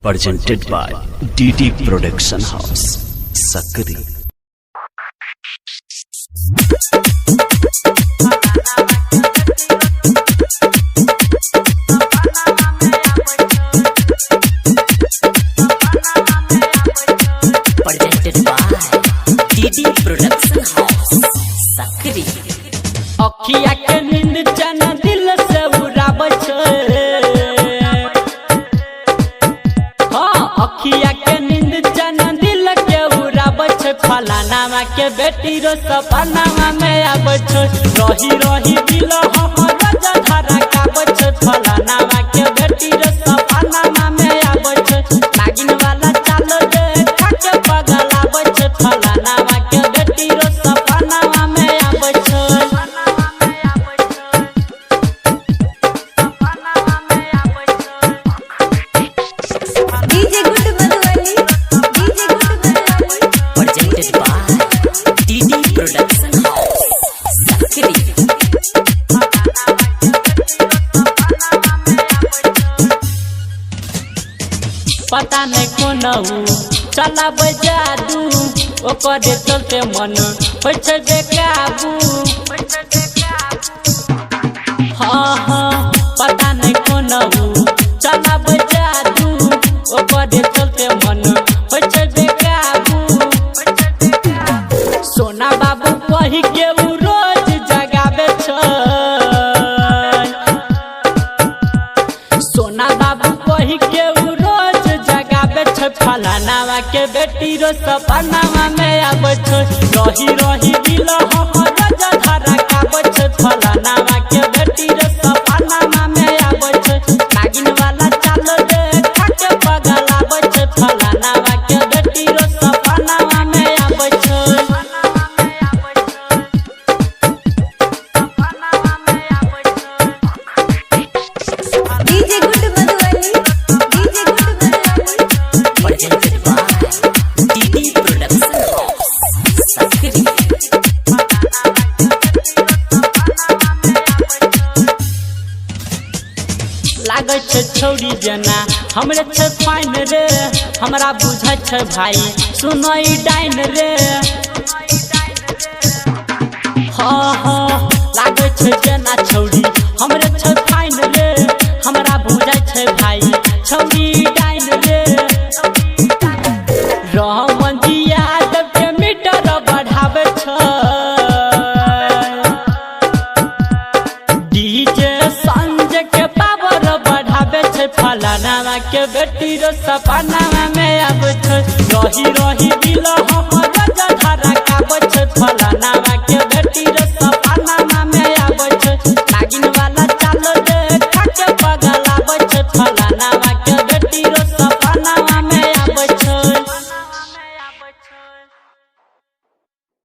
presented by DD Production House, Sakri. Presented by DD Production House, Sakri. अखिया के नींद जना दिल से उड़ाबै छै। हाँ, अखिया के नींद जना दिल के उड़ाबै छै। फलानावा के बेटी रो सपनावा में आबै छै। रही रही दिल हमर जधारा काबै छै। फलानावा के बेटी रो सपनावा में आबै छै। नागिन वाला चालो देखा के पगल आबै छै। फलानावा के बेटी रो सपनावा में आबै छै। DJ Good Madhuvani, DJ Good Madhuvani. Presented by DD Production House, Sakri. पता नहीं कोनहु चलाबै जादू ओकरे चलते मन होइ छै बेकाबू। हाँ हाँ पता नहीं कोनहु चलाबै जादू ओकरे चलते मन होइ छै बेकाबू। सोना बाबू कहि के उ रोज जगाबै छै। सोना बाबू कहि के उ रोज जगाबै छै। फलानावा के बेटी रो सपनावा में आबै छै। रही रही दिल हमर जधारा काबै छै। फलानावा के बेटी रो सपनावा में आबै छै। नागिन वाला चालो देखा के पगल आबै छै। फलानावा के बेटी रो सपनावा में आबै छै। DJ Good Madhuvani, DJ Good Madhuvani. Presented by DD Production House, Sakri. लागै छै छौरी जेना हमरे छै फाइन रे। हमरा बुझै छै भाई सुनो ई डाइन रे। हाँ हाँ लागै छै जेना छौरी हमरे छै फाइन रे। हमरा बुझै छै भाई छौरी डाइन रे। रहमन जी यादव के मीटर बढ़ाबै छै। डीजे संजय के पावर बढ़ाबै छै। फलानावा के बेटी रो सपनावा में आबै छै। रही रही दिल हमर